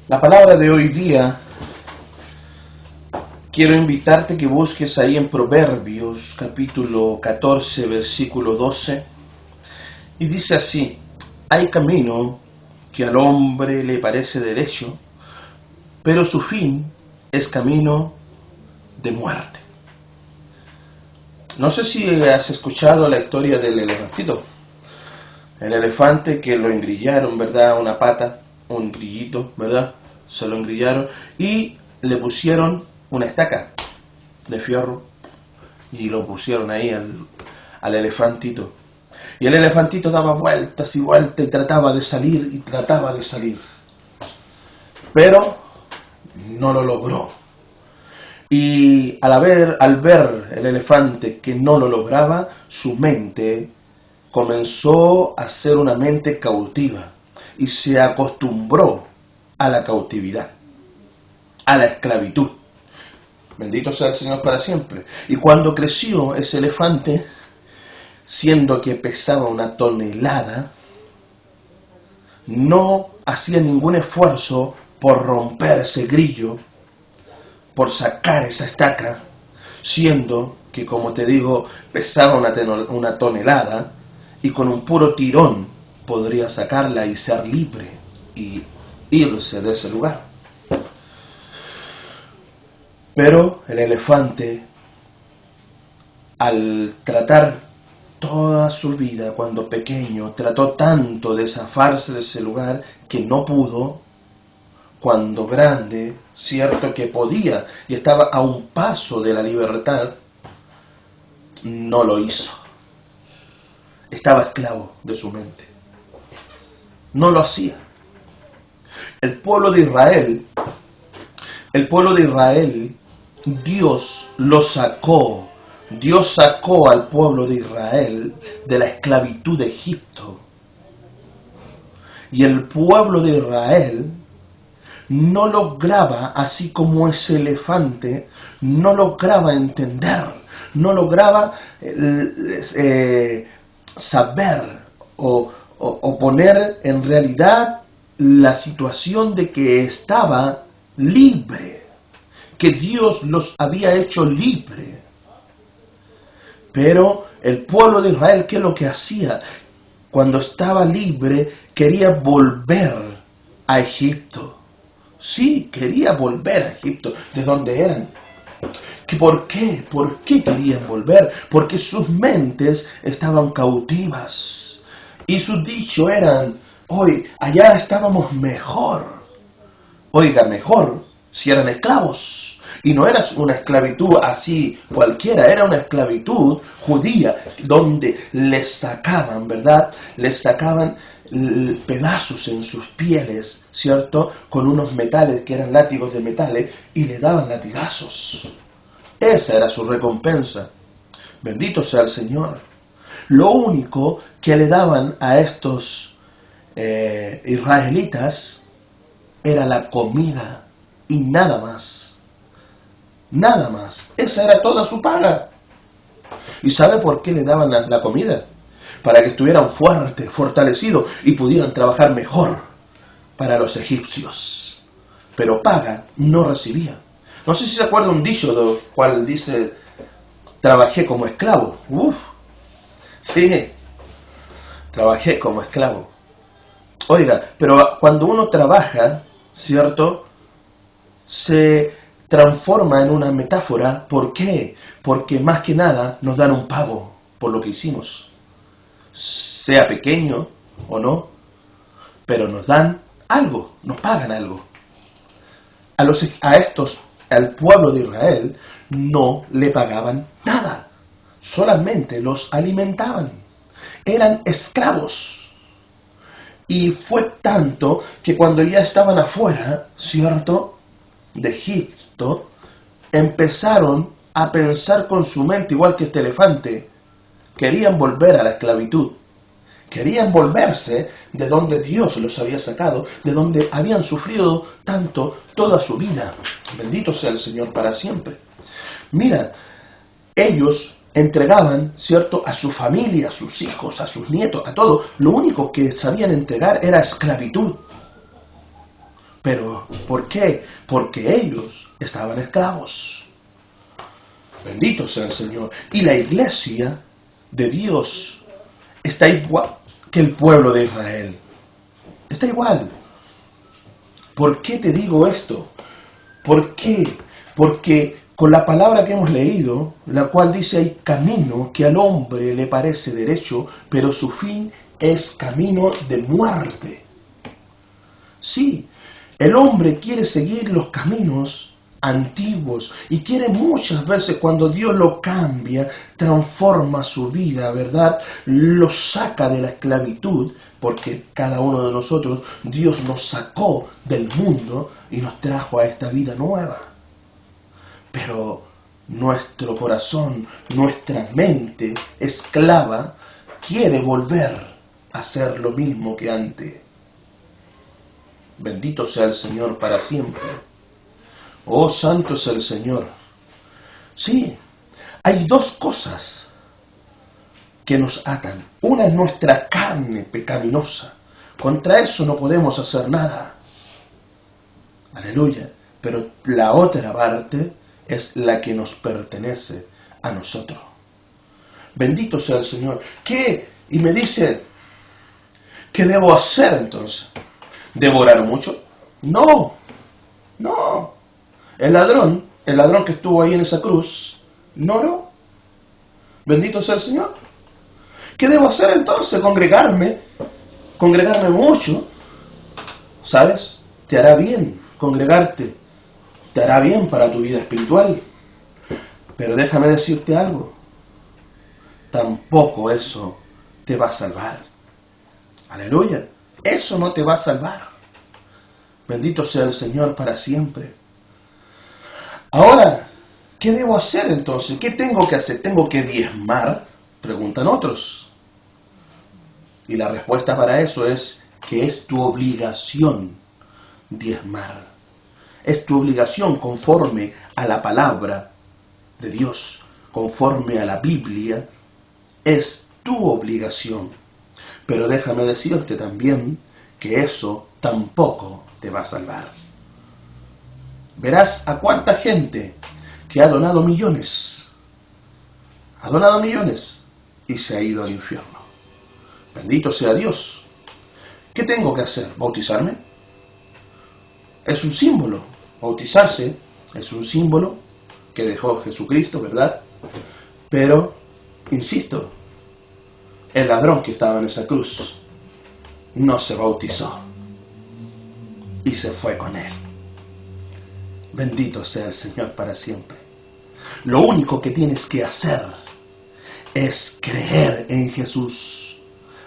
La palabra de hoy día, quiero invitarte que busques ahí en Proverbios, capítulo 14, versículo 12, y dice así: hay camino que al hombre le parece derecho, pero su fin es camino de muerte. No sé si has escuchado la historia del elefantito. El elefante que lo engrillaron, ¿verdad? Una pata, un grillito, ¿verdad? Se lo engrillaron y le pusieron una estaca de fierro y lo pusieron ahí al elefantito. Y el elefantito daba vueltas y vueltas y trataba de salir y trataba de salir. Pero no lo logró. Y al ver el elefante que no lo lograba, su mente comenzó a ser una mente cautiva y se acostumbró a la cautividad, a la esclavitud. Bendito sea el Señor para siempre. Y cuando creció ese elefante, siendo que pesaba 1 tonelada, no hacía ningún esfuerzo por romper ese grillo, por sacar esa estaca, siendo que, como te digo, pesaba 1 tonelada, y con un puro tirón podría sacarla y ser libre y irse de ese lugar. Pero el elefante, al tratar toda su vida cuando pequeño, trató tanto de zafarse de ese lugar que no pudo. Cuando grande, cierto que podía y estaba a un paso de la libertad, no lo hizo. Estaba esclavo de su mente. No lo hacía. El pueblo de Israel, Dios lo sacó. Dios sacó al pueblo de Israel de la esclavitud de Egipto. Y el pueblo de Israel no lograba, así como ese elefante, no lograba entender, no lograba saber o poner en realidad la situación de que estaba libre, que Dios los había hecho libre. Pero el pueblo de Israel, ¿qué es lo que hacía? Cuando estaba libre, quería volver a Egipto. Sí, quería volver a Egipto, de donde eran. ¿Por qué? ¿Por qué querían volver? Porque sus mentes estaban cautivas. Y sus dichos eran: hoy, allá estábamos mejor. Oiga, mejor si eran esclavos. Y no era una esclavitud así cualquiera, era una esclavitud judía, donde les sacaban, ¿verdad? Les sacaban pedazos en sus pieles, ¿cierto? Con unos metales que eran látigos de metales, y le daban latigazos. Esa era su recompensa. Bendito sea el Señor. Lo único que le daban a estos israelitas era la comida y nada más. Nada más. Esa era toda su paga. ¿Y sabe por qué le daban la comida? Para que estuvieran fuertes, fortalecidos y pudieran trabajar mejor para los egipcios. Pero paga no recibía. No sé si se acuerda un dicho del cual dice: trabajé como esclavo. Sí, trabajé como esclavo. Oiga, pero cuando uno trabaja, ¿cierto?, se transforma en una metáfora. ¿Por qué? Porque más que nada nos dan un pago por lo que hicimos, sea pequeño o no, pero nos dan algo, nos pagan algo. Al pueblo de Israel no le pagaban nada, solamente los alimentaban. Eran esclavos. Y fue tanto que cuando ya estaban afuera, ¿cierto?, de Egipto, empezaron a pensar con su mente igual que este elefante. Querían volver a la esclavitud. Querían volverse de donde Dios los había sacado, de donde habían sufrido tanto toda su vida. Bendito sea el Señor para siempre. Mira, ellos entregaban, ¿cierto?, a su familia, a sus hijos, a sus nietos, a todo. Lo único que sabían entregar era esclavitud. Pero, ¿por qué? Porque ellos estaban esclavos. Bendito sea el Señor. Y la iglesia de Dios está igual que el pueblo de Israel. Está igual. ¿Por qué te digo esto? ¿Por qué? Porque con la palabra que hemos leído, la cual dice hay camino que al hombre le parece derecho, pero su fin es camino de muerte. Sí, el hombre quiere seguir los caminos antiguos y quiere muchas veces cuando Dios lo cambia, transforma su vida, ¿verdad? Lo saca de la esclavitud, porque cada uno de nosotros, Dios nos sacó del mundo y nos trajo a esta vida nueva. Pero nuestro corazón, nuestra mente esclava, quiere volver a hacer lo mismo que antes. Bendito sea el Señor para siempre. Oh, santo es el Señor. Sí, hay dos cosas que nos atan. Una es nuestra carne pecaminosa. Contra eso no podemos hacer nada. Aleluya. Pero la otra parte es la que nos pertenece a nosotros. Bendito sea el Señor. ¿Qué? Y me dice, ¿qué debo hacer entonces? ¿Debo orar mucho? No, no. El ladrón que estuvo ahí en esa cruz, no oró. Bendito sea el Señor. ¿Qué debo hacer entonces? Congregarme mucho. ¿Sabes? Te hará bien congregarte. Te hará bien para tu vida espiritual. Pero déjame decirte algo. Tampoco eso te va a salvar. Aleluya. Eso no te va a salvar. Bendito sea el Señor para siempre. Ahora, ¿qué debo hacer entonces? ¿Qué tengo que hacer? ¿Tengo que diezmar? Preguntan otros. Y la respuesta para eso es que es tu obligación diezmar. Es tu obligación conforme a la palabra de Dios, conforme a la Biblia, es tu obligación. Pero déjame decirte también que eso tampoco te va a salvar. Verás a cuánta gente que ha donado millones y se ha ido al infierno. Bendito sea Dios. ¿Qué tengo que hacer? ¿Bautizarme? Es un símbolo. Bautizarse es un símbolo que dejó Jesucristo, ¿verdad? Pero, insisto, el ladrón que estaba en esa cruz no se bautizó y se fue con él. Bendito sea el Señor para siempre. Lo único que tienes que hacer es creer en Jesús.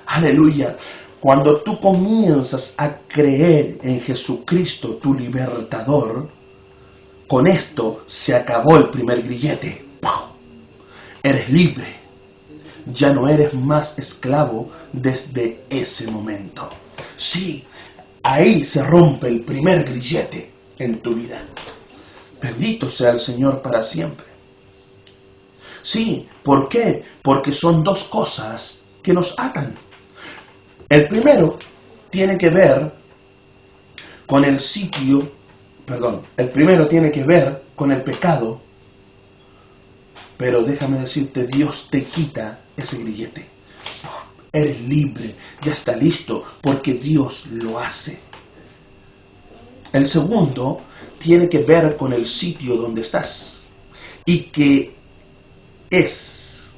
Aleluya. Cuando tú comienzas a creer en Jesucristo, tu libertador, con esto se acabó el primer grillete. ¡Pau! Eres libre. Ya no eres más esclavo desde ese momento. Sí, ahí se rompe el primer grillete en tu vida. Bendito sea el Señor para siempre. Sí, ¿por qué? Porque son dos cosas que nos atan. El primero tiene que ver con el tiene que ver con el pecado. Pero déjame decirte, Dios te quita ese grillete. Eres libre, ya está listo, porque Dios lo hace. El segundo tiene que ver con el sitio donde estás y que es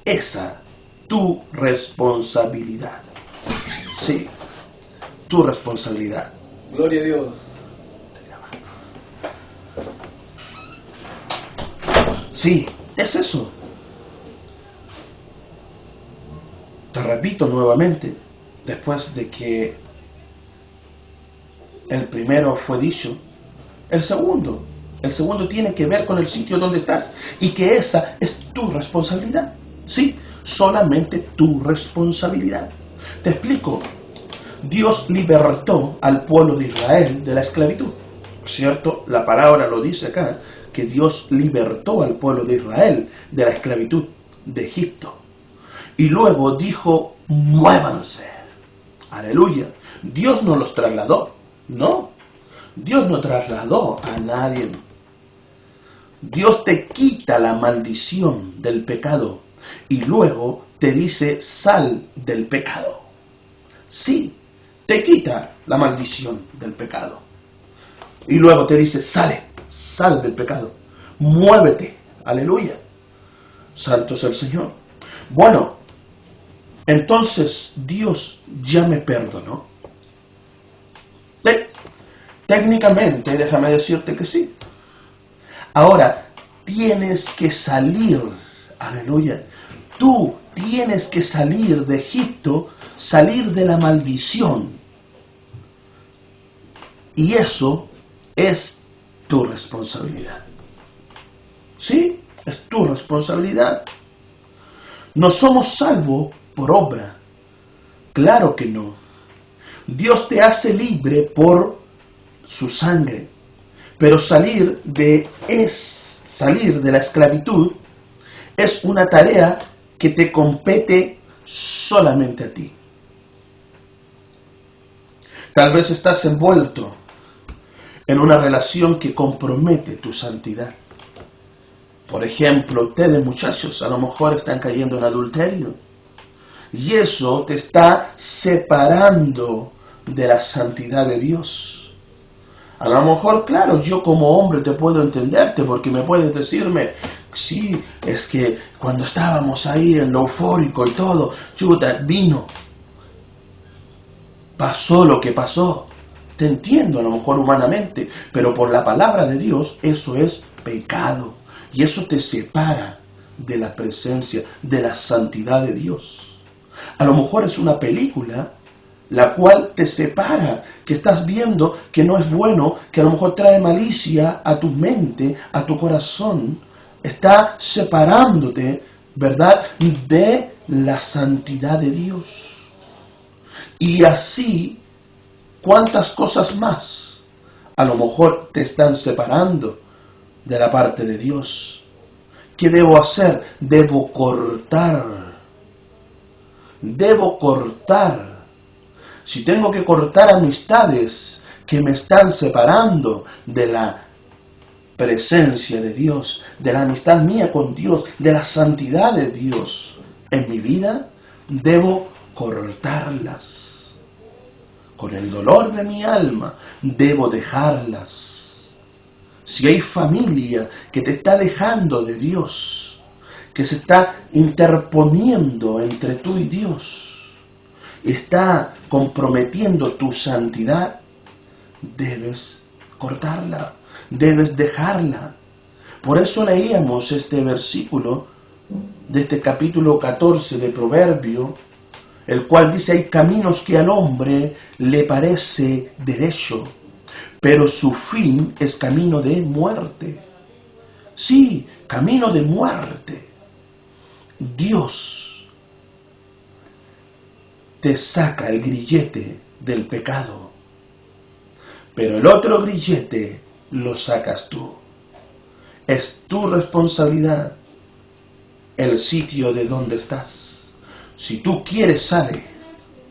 esa tu responsabilidad. Sí, tu responsabilidad. Gloria a Dios. Sí, es eso. Te repito nuevamente, después de que el primero fue dicho, el segundo tiene que ver con el sitio donde estás y que esa es tu responsabilidad. Sí, solamente tu responsabilidad. Te explico. Dios libertó al pueblo de Israel de la esclavitud. ¿Cierto? La palabra lo dice acá, que Dios libertó al pueblo de Israel de la esclavitud de Egipto. Y luego dijo, muévanse. Aleluya. Dios no los trasladó, no. Dios no trasladó a nadie. Dios te quita la maldición del pecado y luego te dice, sal del pecado. Sí, te quita la maldición del pecado. Y luego te dice, sal del pecado. Muévete. Aleluya. Santo es el Señor. Bueno, entonces Dios ya me perdonó. Técnicamente, déjame decirte que sí. Ahora, tienes que salir. Aleluya. Tú tienes que salir de Egipto, salir de la maldición. Y eso es tu responsabilidad. ¿Sí? Es tu responsabilidad. No somos salvos por obra. Claro que no. Dios te hace libre por su sangre. Pero salir de la esclavitud es una tarea que te compete solamente a ti. Tal vez estás envuelto en una relación que compromete tu santidad. Por ejemplo, ustedes muchachos a lo mejor están cayendo en adulterio. Y eso te está separando de la santidad de Dios. A lo mejor, claro, yo como hombre te puedo entenderte porque me puedes decirme, sí, es que cuando estábamos ahí en lo eufórico y todo, chuta, vino, pasó lo que pasó. Te entiendo a lo mejor humanamente, pero por la palabra de Dios eso es pecado. Y eso te separa de la presencia, de la santidad de Dios. A lo mejor es una película la cual te separa, que estás viendo que no es bueno, que a lo mejor trae malicia a tu mente, a tu corazón, está separándote, ¿verdad?, de la santidad de Dios. Y así, ¿cuántas cosas más a lo mejor te están separando de la parte de Dios? ¿Qué debo hacer? Debo cortar. Si tengo que cortar amistades que me están separando de la presencia de Dios, de la amistad mía con Dios, de la santidad de Dios en mi vida, debo cortarlas. Con el dolor de mi alma, debo dejarlas. Si hay familia que te está alejando de Dios, que se está interponiendo entre tú y Dios, está comprometiendo tu santidad, debes cortarla, debes dejarla. Por eso leíamos este versículo de este capítulo 14 de Proverbio, el cual dice, hay caminos que al hombre le parece derecho, pero su fin es camino de muerte. Sí, camino de muerte. Dios te saca el grillete del pecado, pero el otro grillete lo sacas tú. Es tu responsabilidad el sitio de donde estás. Si tú quieres, sale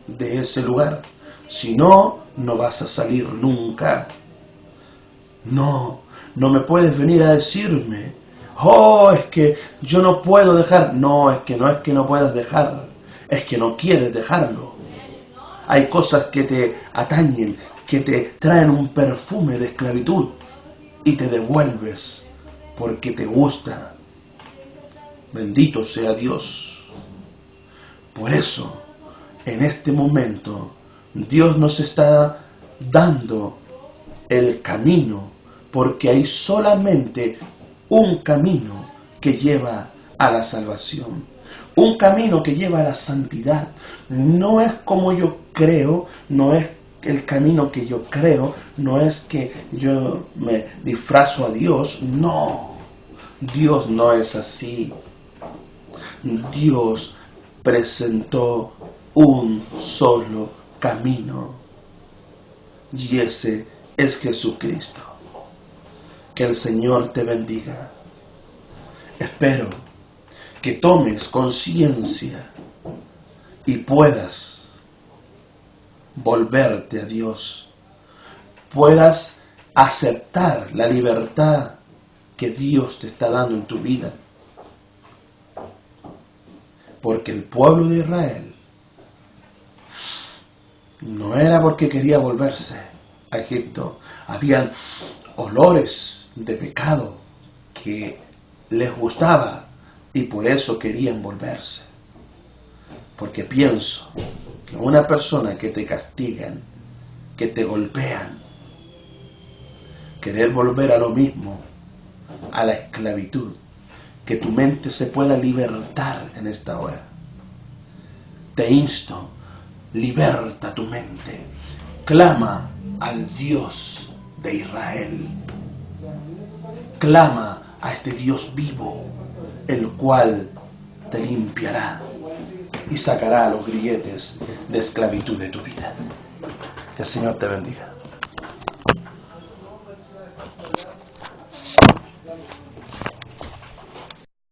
de ese lugar. Si no, no vas a salir nunca. No me puedes venir a decirme, oh, es que yo no puedo dejar. No es que no puedas dejar, es que no quieres dejarlo. Hay cosas que te atañen, que te traen un perfume de esclavitud y te devuelves porque te gusta. Bendito sea Dios. Por eso, en este momento, Dios nos está dando el camino, porque hay solamente un camino que lleva a la salvación, un camino que lleva a la santidad. No es como yo creo, no es el camino que yo creo, no es que yo me disfrazo a Dios, no, Dios no es así. Dios presentó un solo camino, y ese es Jesucristo. Que el Señor te bendiga. Espero que tomes conciencia y puedas volverte a Dios, puedas aceptar la libertad que Dios te está dando en tu vida. Porque el pueblo de Israel no era porque quería volverse a Egipto. Habían olores de pecado que les gustaba y por eso querían volverse. Porque pienso que una persona que te castigan, que te golpean, querer volver a lo mismo, a la esclavitud, que tu mente se pueda libertar en esta hora. Te insto, liberta tu mente, clama al Dios de Israel, clama a este Dios vivo, el cual te limpiará y sacará los grilletes de esclavitud de tu vida. Que el Señor te bendiga.